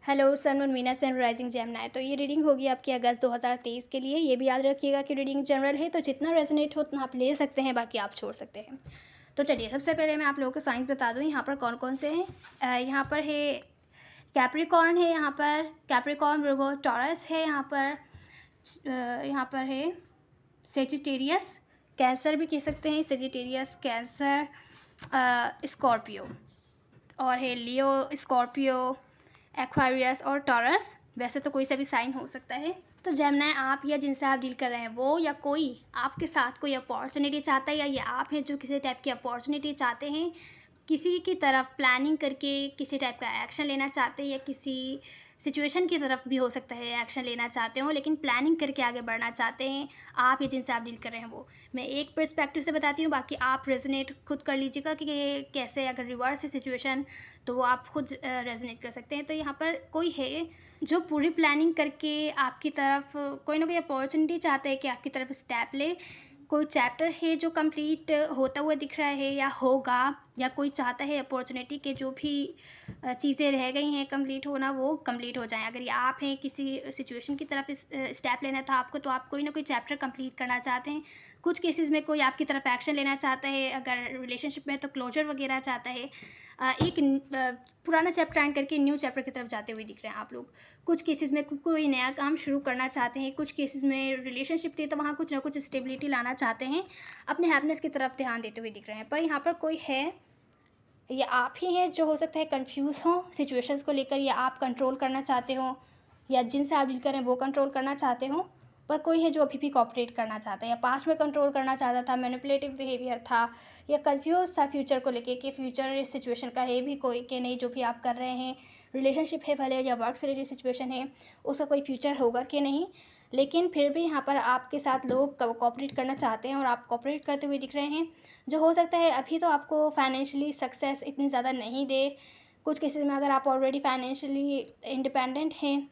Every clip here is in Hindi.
Hello sun moon Venus and rising Gemini. तो ये रीडिंग होगी आपकी अगस्त 2023 के लिए। ये भी याद रखिएगा कि रीडिंग जनरल है, तो जितना रेजोनेट हो उतना आप ले सकते हैं, बाकी आप छोड़ सकते हैं। तो चलिए, सबसे पहले मैं आप लोगों को साइंस बता दूं यहाँ पर कौन कौन से हैं। यहाँ पर है कैप्रिकॉर्न है, यहाँ पर कैप्रिकॉर्न, वर्गो, टॉरस है, यहाँ पर है सेजिटेरियस, कैंसर भी कह सकते हैं, सेजिटेरियस, कैंसर, स्कॉर्पियो, और है लियो, स्कॉर्पियो, एक्वारियस और टॉरस। वैसे तो कोई सा भी साइन हो सकता है। तो जेमिनी, आप या जिनसे आप डील कर रहे हैं वो या कोई आपके साथ कोई अपॉर्चुनिटी चाहता है, या ये आप हैं जो किसी टाइप की अपॉर्चुनिटी चाहते हैं, किसी की तरफ प्लानिंग करके किसी टाइप का एक्शन लेना चाहते हैं, या किसी सिचुएशन की तरफ भी हो सकता है एक्शन लेना चाहते हो, लेकिन प्लानिंग करके आगे बढ़ना चाहते हैं आप या जिनसे आप डील कर रहे हैं वो। मैं एक पर्सपेक्टिव से बताती हूँ, बाकी आप रेजोनेट खुद कर लीजिएगा कि कैसे, अगर रिवर्स है सिचुएशन तो वो आप खुद रेजोनेट कर सकते हैं। तो यहाँ पर कोई है जो पूरी प्लानिंग करके आपकी तरफ कोई ना कोई अपॉर्चुनिटी चाहता है कि आपकी तरफ स्टेप ले। कोई चैप्टर है जो कंप्लीट होता हुआ दिख रहा है या होगा, या कोई चाहता है अपॉर्चुनिटी के जो भी चीज़ें रह गई हैं कंप्लीट होना वो कंप्लीट हो जाएं। अगर ये आप हैं किसी सिचुएशन की तरफ स्टेप लेना था आपको, तो आप कोई ना कोई चैप्टर कंप्लीट करना चाहते हैं। कुछ केसेस में कोई आपकी तरफ एक्शन लेना चाहता है, अगर रिलेशनशिप में तो क्लोजर वगैरह चाहता है। पुराना चैप्टर एंड करके न्यू चैप्टर की तरफ जाते हुए दिख रहे हैं आप लोग। कुछ केसेस में कोई नया काम शुरू करना चाहते हैं, कुछ केसेस में रिलेशनशिप थी तो वहाँ कुछ ना कुछ स्टेबिलिटी लाना चाहते हैं, अपने हैप्पीनेस की तरफ ध्यान देते हुए दिख रहे हैं। पर यहाँ पर कोई है, ये आप ही हैं जो हो सकता है कंफ्यूज हो सिचुएशंस को लेकर, या आप कंट्रोल करना चाहते हो, या जिनसे आप डील करें वो कंट्रोल करना चाहते हो। पर कोई है जो अभी भी कोऑपरेट करना चाहता है, या पास्ट में कंट्रोल करना चाहता था, मैनिपुलेटिव बिहेवियर था, या कंफ्यूज था फ्यूचर को लेके कि फ्यूचर सिचुएशन का है भी कोई कि नहीं, जो भी आप कर रहे हैं रिलेशनशिप है भले या वर्क से रिलेटेड सिचुएशन है उसका कोई फ्यूचर होगा कि नहीं। लेकिन फिर भी यहाँ पर आपके साथ लोग कोऑपरेट करना चाहते हैं और आप कोऑपरेट करते हुए दिख रहे हैं। जो हो सकता है अभी तो आपको फाइनेंशियली सक्सेस इतनी ज़्यादा नहीं दे। कुछ केसेस में अगर आप ऑलरेडी फाइनेंशियली इंडिपेंडेंट हैं,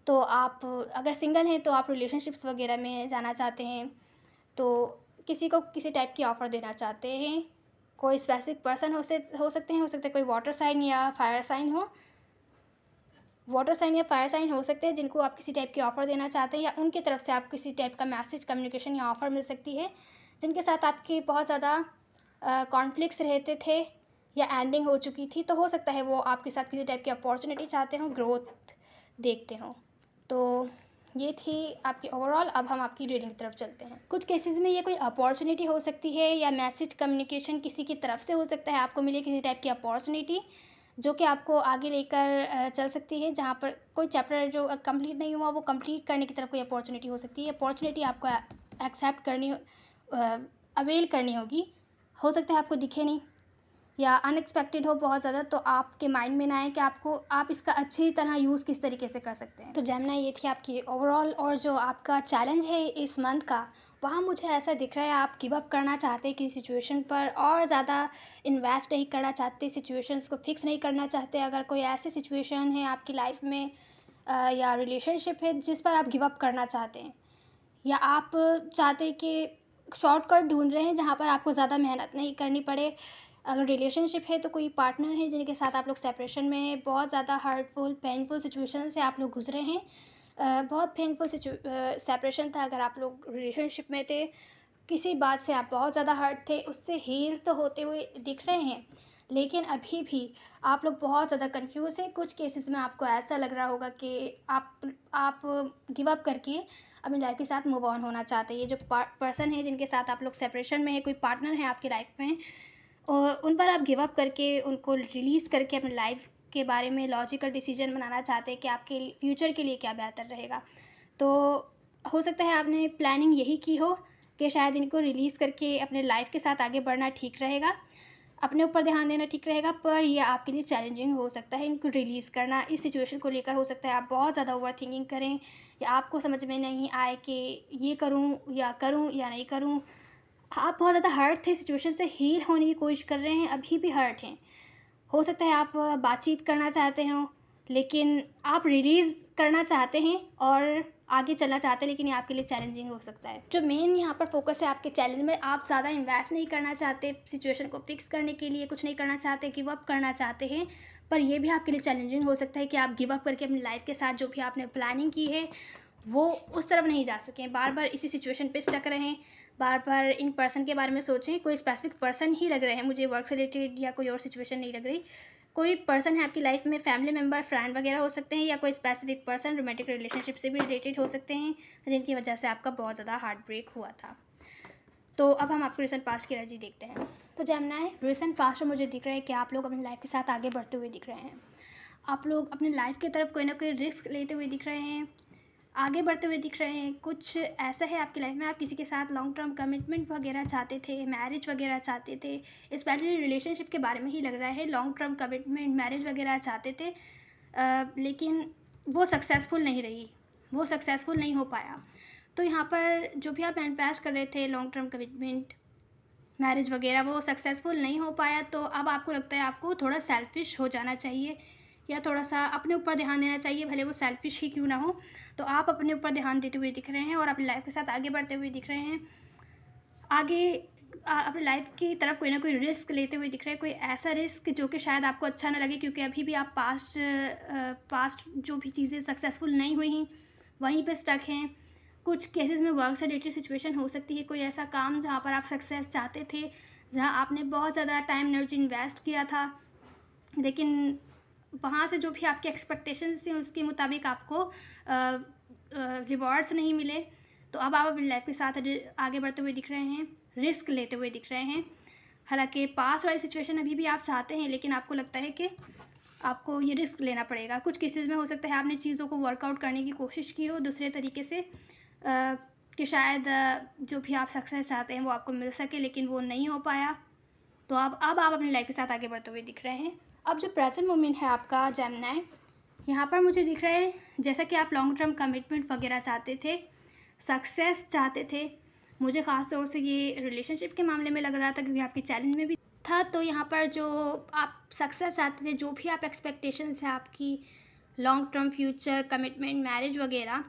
तो आप अगर सिंगल हैं तो आप रिलेशनशिप्स वगैरह में जाना चाहते हैं, तो किसी को किसी टाइप की ऑफ़र देना चाहते हैं। कोई स्पेसिफिक पर्सन हो सकते हैं, हो सकता है कोई वाटर साइन या फायर साइन हो, वाटर साइन या फायर साइन हो सकते हैं जिनको आप किसी टाइप की ऑफ़र देना चाहते हैं, या उनकी तरफ से आप किसी टाइप का मैसेज, कम्युनिकेशन या ऑफ़र मिल सकती है, जिनके साथ आपकी बहुत ज़्यादा कॉन्फ्लिक्ट्स रहते थे या एंडिंग हो चुकी थी। तो हो सकता है वो आपके साथ किसी टाइप की अपॉर्चुनिटी चाहते हो, ग्रोथ देखते हो। तो ये थी आपकी ओवरऑल। अब हम आपकी रीडिंग की तरफ चलते हैं। कुछ केसेस में ये कोई अपॉर्चुनिटी हो सकती है, या मैसेज कम्युनिकेशन किसी की तरफ से हो सकता है, आपको मिले किसी टाइप की अपॉर्चुनिटी जो कि आपको आगे लेकर चल सकती है। जहाँ पर कोई चैप्टर जो कंप्लीट नहीं हुआ वो कंप्लीट करने की तरफ कोई अपॉर्चुनिटी हो सकती है। अपॉर्चुनिटी आपको एक्सेप्ट करनी, अवेल करनी होगी। हो सकता है आपको दिखे नहीं या अनएक्सपेक्टेड हो बहुत ज़्यादा, तो आपके माइंड में ना आए कि आप इसका अच्छी तरह यूज़ किस तरीके से कर सकते हैं। तो जेमिनी, ये थी आपकी ओवरऑल। और जो आपका चैलेंज है इस मंथ का, वहाँ मुझे ऐसा दिख रहा है आप गिव अप करना चाहते हैं किसी सिचुएशन पर, और ज़्यादा इन्वेस्ट नहीं करना चाहते, सिचुएशंस को फिक्स नहीं करना चाहते। अगर कोई ऐसी सिचुएशन है आपकी लाइफ में या रिलेशनशिप है जिस पर आप गिव अप करना चाहते हैं, या आप चाहते हैं कि शॉर्टकट ढूंढ रहे हैं जहाँ पर आपको ज़्यादा मेहनत नहीं करनी पड़े। अगर रिलेशनशिप है तो कोई पार्टनर है जिनके साथ आप लोग सेपरेशन में हैं, बहुत ज़्यादा हर्टफुल पेनफुल सिचुएशन से आप लोग गुजरे हैं। बहुत पेनफुल सेपरेशन था। अगर आप लोग रिलेशनशिप में थे, किसी बात से आप बहुत ज़्यादा हर्ट थे, उससे हील तो होते हुए दिख रहे हैं, लेकिन अभी भी आप लोग बहुत ज़्यादा कंफ्यूज हैं। कुछ केसेस में आपको ऐसा लग रहा होगा कि आप गिव अप करके अपनी लाइफ के साथ मूव ऑन होना चाहते हैं। ये जो पर्सन है जिनके साथ आप लोग सेपरेशन में है, कोई पार्टनर है आपकी लाइफ में, और उन पर आप गिव अप करके उनको रिलीज़ करके अपनी लाइफ के बारे में लॉजिकल डिसीजन बनाना चाहते हैं कि आपके फ्यूचर के लिए क्या बेहतर रहेगा। तो हो सकता है आपने प्लानिंग यही की हो कि शायद इनको रिलीज़ करके अपने लाइफ के साथ आगे बढ़ना ठीक रहेगा, अपने ऊपर ध्यान देना ठीक रहेगा। पर यह आपके लिए चैलेंजिंग हो सकता है इनको रिलीज़ करना। इस सिचुएशन को लेकर हो सकता है आप बहुत ज़्यादा ओवर थिंकिंग करें, या आपको समझ में नहीं आए कि ये करूँ या नहीं करूँ। आप बहुत ज़्यादा हर्ट थे, सिचुएशन से हील होने की कोशिश कर रहे हैं, अभी भी हर्ट हैं। हो सकता है आप बातचीत करना चाहते हो, लेकिन आप रिलीज़ करना चाहते हैं और आगे चलना चाहते हैं, लेकिन ये आपके लिए चैलेंजिंग हो सकता है। जो मेन यहाँ पर फोकस है आपके चैलेंज में, आप ज़्यादा इन्वेस्ट नहीं करना चाहते, सिचुएशन को फिक्स करने के लिए कुछ नहीं करना चाहते, गिव अप करना चाहते हैं। पर ये भी आपके लिए चैलेंजिंग हो सकता है कि आप गिव अप करके अपनी लाइफ के साथ जो भी आपने प्लानिंग की है वो उस तरफ नहीं जा सकें, बार बार इसी सिचुएशन पे स्टक रहें, बार बार इन पर्सन के बारे में सोचें। कोई स्पेसिफिक पर्सन ही लग रहे हैं मुझे, वर्क से रिलेटेड या कोई और सिचुएशन नहीं लग रही। कोई पर्सन है आपकी लाइफ में, फैमिली मेम्बर, फ्रेंड वगैरह हो सकते हैं, या कोई स्पेसिफिक पर्सन रोमांटिक रिलेशनशिप से भी रिलेटेड हो सकते हैं, जिनकी वजह से आपका बहुत ज़्यादा हार्ट ब्रेक हुआ था। तो अब हम आपको रिसेंट पास्ट की एनर्जी देखते हैं। तो जेमिनी, रिसेंट पास्ट में मुझे दिख रहा है कि आप लोग अपनी लाइफ के साथ आगे बढ़ते हुए दिख रहे हैं। आप लोग अपनी लाइफ की तरफ कोई ना कोई रिस्क लेते हुए दिख रहे हैं, आगे बढ़ते हुए दिख रहे हैं। कुछ ऐसा है आपकी लाइफ में, आप किसी के साथ लॉन्ग टर्म कमिटमेंट वगैरह चाहते थे, मैरिज वगैरह चाहते थे, स्पेशली रिलेशनशिप के बारे में ही लग रहा है। लॉन्ग टर्म कमिटमेंट, मैरिज वगैरह चाहते थे, लेकिन वो सक्सेसफुल नहीं रही, वो सक्सेसफुल नहीं हो पाया। तो यहाँ पर जो भी आप मैनिफेस्ट कर रहे थे, लॉन्ग टर्म कमिटमेंट, मैरिज वगैरह, वो सक्सेसफुल नहीं हो पाया। तो अब आपको लगता है आपको थोड़ा सेल्फिश हो जाना चाहिए, या थोड़ा सा अपने ऊपर ध्यान देना चाहिए, भले वो सेल्फिश ही क्यों ना हो। तो आप अपने ऊपर ध्यान देते हुए दिख रहे हैं और अपनी लाइफ के साथ आगे बढ़ते हुए दिख रहे हैं। आगे अपनी लाइफ की तरफ कोई ना कोई रिस्क लेते हुए दिख रहे हैं, कोई ऐसा रिस्क जो कि शायद आपको अच्छा ना लगे, क्योंकि अभी भी आप पास्ट जो भी चीज़ें सक्सेसफुल नहीं हुई हैं वहीं पे स्टक हैं। कुछ केसेस में वर्क से रिलेटेड सिचुएशन हो सकती है, कोई ऐसा काम जहाँ पर आप सक्सेस चाहते थे, जहाँ आपने बहुत ज़्यादा टाइम एनर्जी इन्वेस्ट किया था, लेकिन वहाँ से जो भी आपके एक्सपेक्टेशंस थे उसके मुताबिक आपको रिवॉर्ड्स नहीं मिले। तो अब आप अपनी लाइफ के साथ आगे बढ़ते हुए दिख रहे हैं, रिस्क लेते हुए दिख रहे हैं। हालांकि पास वाली सिचुएशन अभी भी आप चाहते हैं, लेकिन आपको लगता है कि आपको ये रिस्क लेना पड़ेगा। कुछ केसेस में हो सकता है आपने चीज़ों को वर्कआउट करने की कोशिश की हो दूसरे तरीके से, कि शायद जो भी आप सक्सेस चाहते हैं वो आपको मिल सके, लेकिन वो नहीं हो पाया। तो अब आप अपनी लाइफ के साथ आगे बढ़ते हुए दिख रहे हैं। अब जो प्रेजेंट मोमेंट है आपका जेमिनी, यहाँ पर मुझे दिख रहा है जैसा कि आप लॉन्ग टर्म कमिटमेंट वगैरह चाहते थे, सक्सेस चाहते थे। मुझे ख़ास तौर से ये रिलेशनशिप के मामले में लग रहा था, क्योंकि आपके चैलेंज में भी था। तो यहाँ पर जो आप सक्सेस चाहते थे, जो भी आप एक्सपेक्टेशंस है आपकी, long term future commitment, marriage वगैरह,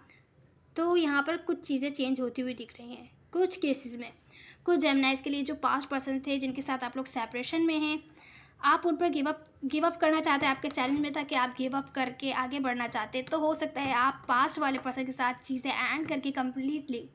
तो यहाँ पर कुछ चीज़ें चेंज होती हुई दिख रही हैं कुछ केसेस में। कुछ जेमिनीज के लिए जो पास्ट पर्सन थे जिनके साथ आप लोग सेपरेशन में हैं, आप उन पर गिव अप करना चाहते हैं। आपके चैलेंज में था कि आप गिव अप करके आगे बढ़ना चाहते, तो हो सकता है आप पास्ट वाले पर्सन के साथ चीज़ें एंड करके कम्प्लीटली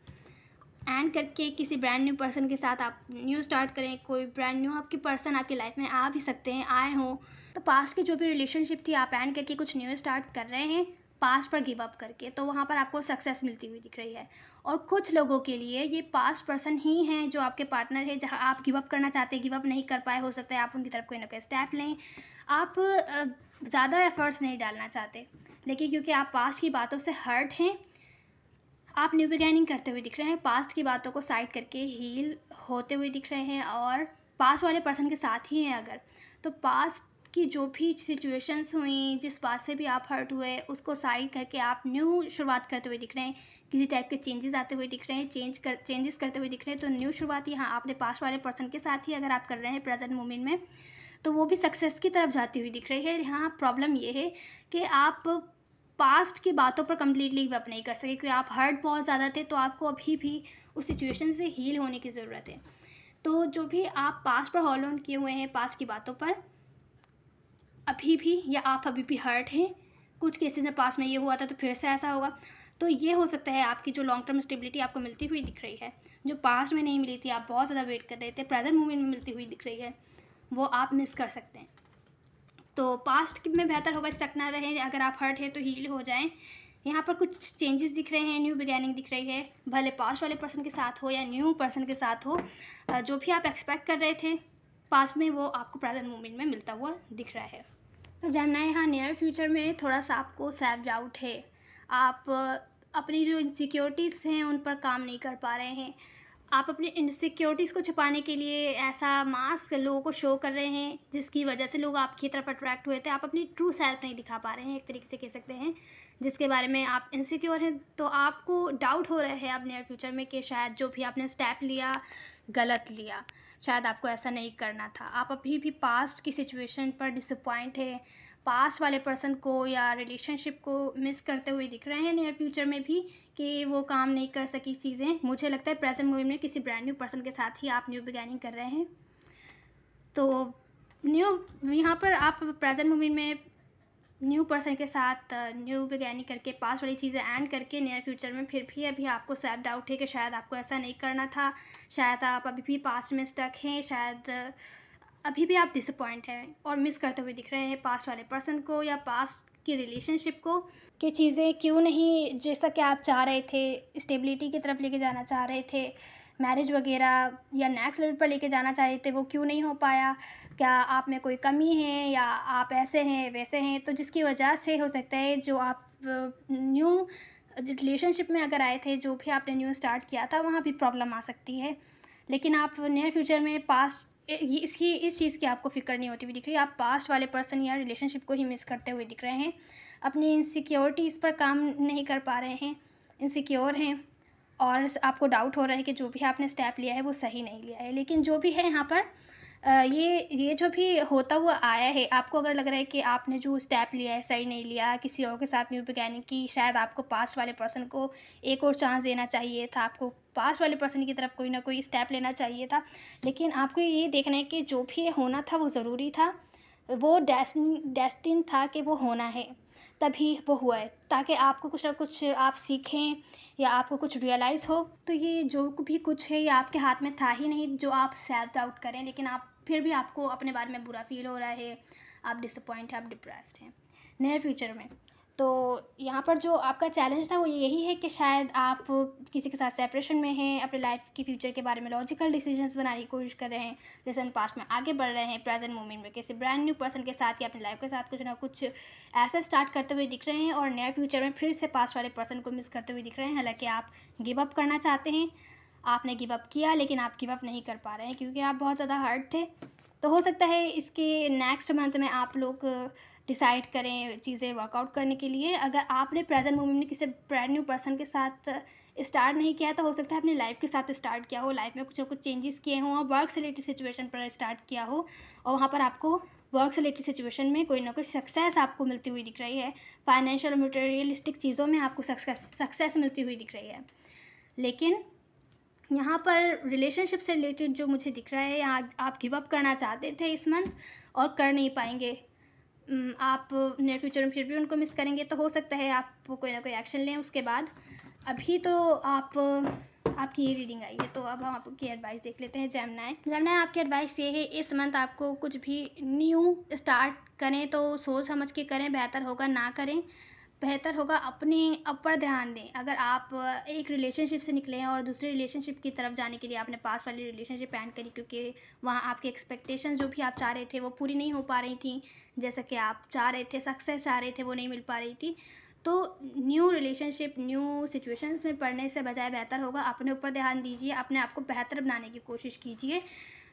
एंड करके किसी ब्रांड न्यू पर्सन के साथ आप न्यू स्टार्ट करें। कोई ब्रांड न्यू आपकी पर्सन आपकी लाइफ में आ भी सकते हैं, आए हों। तो पास्ट की जो भी रिलेशनशिप थी आप एंड करके कुछ न्यू स्टार्ट कर रहे हैं, पास्ट पर गिव अप करके। तो वहाँ पर आपको सक्सेस मिलती हुई दिख रही है। और कुछ लोगों के लिए ये पास्ट पर्सन ही हैं जो आपके पार्टनर है, जहाँ आप गिव अप करना चाहते हैं, गिव अप नहीं कर पाए। हो सकता है आप उनकी तरफ कोई ना कोई स्टेप लें, आप ज़्यादा एफर्ट्स नहीं डालना चाहते, लेकिन क्योंकि आप पास्ट की बातों से हर्ट हैं, आप न्यू बिगैनिंग करते हुए दिख रहे हैं, पास्ट की बातों को साइड करके हील होते हुए दिख रहे हैं। और पास्ट वाले पर्सन के साथ ही हैं अगर, तो पास्ट की जो भी सिचुएशंस हुई, जिस बात से भी आप हर्ट हुए, उसको साइड करके आप न्यू शुरुआत करते हुए दिख रहे हैं। किसी टाइप के चेंजेस आते हुए दिख रहे हैं, चेंजेस करते हुए दिख रहे हैं। तो न्यू शुरुआत यहाँ आपने पास्ट वाले पर्सन के साथ ही अगर आप कर रहे हैं प्रेजेंट मोमेंट में, तो वो भी सक्सेस की तरफ जाती हुई दिख रही है। यहाँ प्रॉब्लम ये है कि आप पास्ट की बातों पर कम्प्लीटली गिव अप नहीं कर सके, क्योंकि आप हर्ट बहुत ज़्यादा थे। तो आपको अभी भी उस सिचुएशन से हील होने की ज़रूरत है। तो जो भी आप पास्ट पर होल्ड ऑन किए हुए हैं, पास्ट की बातों पर अभी भी, या आप अभी भी हर्ट हैं, कुछ केसेस में पास्ट में ये हुआ था तो फिर से ऐसा होगा, तो ये हो सकता है आपकी जो लॉन्ग टर्म स्टेबिलिटी आपको मिलती हुई दिख रही है, जो पास्ट में नहीं मिली थी, आप बहुत ज़्यादा वेट कर रहे थे, प्रेजेंट मोमेंट में मिलती हुई दिख रही है, वो आप मिस कर सकते हैं। तो पास्ट में बेहतर होगा स्टक ना रहे, अगर आप हर्ट है तो हील हो जाएं। यहाँ पर कुछ चेंजेस दिख रहे हैं, न्यू बिगैनिंग दिख रही है, भले पास्ट वाले पर्सन के साथ हो या न्यू पर्सन के साथ हो। जो भी आप एक्सपेक्ट कर रहे थे पास्ट में, वो आपको प्रेजेंट मोमेंट में मिलता हुआ दिख रहा है। तो जेमिनी, यहाँ नियर फ्यूचर में थोड़ा सा आपको सेल्फ डाउट है। आप अपनी जो इनसिक्योरिटीज़ हैं उन पर काम नहीं कर पा रहे हैं। आप अपनी इनसिक्योरिटीज़ को छुपाने के लिए ऐसा मास्क लोगों को शो कर रहे हैं, जिसकी वजह से लोग आपकी तरफ अट्रैक्ट हुए थे। आप अपनी ट्रू सेल्फ नहीं दिखा पा रहे हैं, एक तरीके से कह सकते हैं, जिसके बारे में आप इनसिक्योर हैं। तो आपको डाउट हो रहा है अब नियर फ्यूचर में कि शायद जो भी आपने स्टेप लिया गलत लिया, शायद आपको ऐसा नहीं करना था। आप अभी भी पास्ट की सिचुएशन पर डिसअपॉइंट है, पास्ट वाले पर्सन को या रिलेशनशिप को मिस करते हुए दिख रहे हैं नियर फ्यूचर में भी, कि वो काम नहीं कर सकी चीज़ें। मुझे लगता है प्रेजेंट मोमेंट में किसी ब्रांड न्यू पर्सन के साथ ही आप न्यू बिगैनिंग कर रहे हैं। तो न्यू यहाँ पर आप प्रेजेंट मोमेंट में न्यू पर्सन के साथ न्यू बिगैनिंग करके पास्ट वाली चीज़ें एंड करके नियर फ्यूचर में फिर भी अभी आपको सेल्फ डाउट है कि शायद आपको ऐसा नहीं करना था, शायद आप अभी भी पास्ट में स्टक हैं, शायद अभी भी आप डिसअपॉइंट हैं और मिस करते हुए दिख रहे हैं पास्ट वाले पर्सन को या पास्ट की रिलेशनशिप को, कि चीज़ें क्यों नहीं जैसा कि आप चाह रहे थे, स्टेबिलिटी की तरफ लेके जाना चाह रहे थे, मैरिज वगैरह या नेक्स्ट लेवल पर लेके जाना चाह रहे थे, वो क्यों नहीं हो पाया। क्या आप में कोई कमी है या आप ऐसे हैं वैसे हैं, तो जिसकी वजह से हो सकता है जो आप न्यू रिलेशनशिप में अगर आए थे, जो भी आपने न्यू स्टार्ट किया था, वहाँ भी प्रॉब्लम आ सकती है। लेकिन आप नियर फ्यूचर में पास्ट इस चीज़ की आपको फ़िक्र नहीं होती हुई दिख रही है। आप पास्ट वाले पर्सन या रिलेशनशिप को ही मिस करते हुए दिख रहे हैं। अपनी इनसिक्योरिटीज़ पर काम नहीं कर पा रहे हैं, इनसिक्योर हैं और आपको डाउट हो रहा है कि जो भी आपने स्टेप लिया है वो सही नहीं लिया है। लेकिन जो भी है यहाँ पर ये जो भी होता हुआ आया है, आपको अगर लग रहा है कि आपने जो स्टेप लिया है सही नहीं लिया, किसी और के साथ न्यू बिगैनिंग की, शायद आपको पास्ट वाले पर्सन को एक और चांस देना चाहिए था, आपको पास्ट वाले पर्सन की तरफ कोई ना कोई स्टेप लेना चाहिए था। लेकिन आपको ये देखना है कि जो भी होना था वो ज़रूरी था, वो डेस्टिन था कि वो होना है, तभी वो हुआ है, ताकि आपको कुछ ना कुछ आप सीखें या आपको कुछ रियलाइज़ हो। तो ये जो भी कुछ है ये आपके हाथ में था ही नहीं जो आप सेल्फ डाउट करें, लेकिन आप फिर भी आपको अपने बारे में बुरा फील हो रहा है, आप डिसअपॉइंट हैं, आप डिप्रेस्ड हैं नियर फ्यूचर में। तो यहाँ पर जो आपका चैलेंज था वो यही है कि शायद आप किसी के साथ सेपरेशन में हैं, अपने लाइफ के फ्यूचर के बारे में लॉजिकल डिसीजंस बनाने की कोशिश कर रहे हैं, रिसेंट पास्ट में आगे बढ़ रहे हैं, प्रेजेंट मोमेंट में किसी ब्रांड न्यू पर्सन के साथ या अपनी लाइफ के साथ कुछ ना कुछ ऐसा स्टार्ट करते हुए दिख रहे हैं और नियर फ्यूचर में फिर से पास्ट वाले पर्सन को मिस करते हुए दिख रहे हैं। हालांकि आप गिव अप करना चाहते हैं, आपने गिव अप किया, लेकिन आप गिव अप नहीं कर पा रहे हैं क्योंकि आप बहुत ज़्यादा हर्ट थे। तो हो सकता है इसके नेक्स्ट मंथ में आप लोग डिसाइड करें चीज़ें वर्कआउट करने के लिए। अगर आपने प्रेजेंट मोमेंट में किसी ब्रांड न्यू पर्सन के साथ स्टार्ट नहीं किया तो हो सकता है अपनी लाइफ के साथ स्टार्ट किया हो, लाइफ में कुछ ना कुछ चेंजेस किए हों और वर्क से रिलेटेड सिचुएशन पर स्टार्ट किया हो और वहाँ पर आपको वर्क से रिलेटेड सिचुएशन में कोई ना कोई सक्सेस आपको मिलती हुई दिख रही है, फाइनेंशियल और मटेरियलिस्टिक चीज़ों में आपको सक्सेस मिलती हुई दिख रही है। लेकिन यहाँ पर रिलेशनशिप से रिलेटेड जो मुझे दिख रहा है, आप गिव अप करना चाहते थे इस मंथ और कर नहीं पाएंगे। आप नियर फ्यूचर में फिर भी उनको मिस करेंगे, तो हो सकता है आप कोई ना कोई एक्शन लें उसके बाद। अभी तो आपकी ये रीडिंग आई है, तो अब हम आपकी एडवाइस देख लेते हैं। जेमिनी आपकी एडवाइस ये है, इस मंथ आपको कुछ भी न्यू स्टार्ट करें तो सोच समझ के करें, बेहतर होगा ना करें, बेहतर होगा अपने ऊपर ध्यान दें। अगर आप एक रिलेशनशिप से निकले हैं और दूसरे रिलेशनशिप की तरफ जाने के लिए आपने पास्ट वाली रिलेशनशिप एंड करी क्योंकि वहाँ आपके एक्सपेक्टेशन जो भी आप चाह रहे थे वो पूरी नहीं हो पा रही थी, जैसा कि आप चाह रहे थे, सक्सेस चाह रहे थे, वो नहीं मिल पा रही थी, तो न्यू रिलेशनशिप न्यू सिचुएशंस में पढ़ने से बजाय बेहतर होगा अपने ऊपर ध्यान दीजिए, अपने आप को बेहतर बनाने की कोशिश कीजिए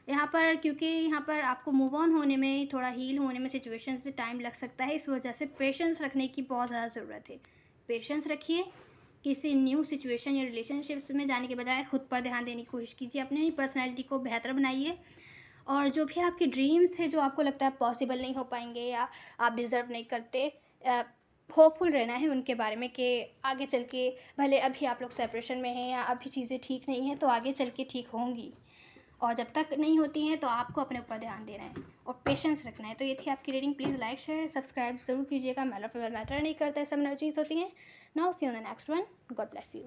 यहाँ पर, क्योंकि यहाँ पर आपको मूव ऑन होने में, थोड़ा हील होने में सिचुएशन से टाइम लग सकता है। इस वजह से पेशेंस रखने की बहुत ज़्यादा ज़रूरत है। पेशेंस रखिए, किसी न्यू सिचुएशन या रिलेशनशिप्स में जाने के बजाय खुद पर ध्यान देने की कोशिश कीजिए, अपनी पर्सनैलिटी को बेहतर बनाइए और जो भी आपके ड्रीम्स है जो आपको लगता है पॉसिबल नहीं हो पाएंगे या आप डिज़र्व नहीं करते, होपफुल रहना है उनके बारे में कि आगे चल के, भले अभी आप लोग सेपरेशन में हैं या अभी चीज़ें ठीक नहीं हैं, तो आगे चल के ठीक होंगी और जब तक नहीं होती हैं तो आपको अपने ऊपर ध्यान देना है और पेशेंस रखना है। तो ये थी आपकी reading. Please like share subscribe ज़रूर कीजिएगा। मेल और फीमेल मैटर नहीं करता है, सब नई चीज़ होती हैं। Now see on the next one. God bless you.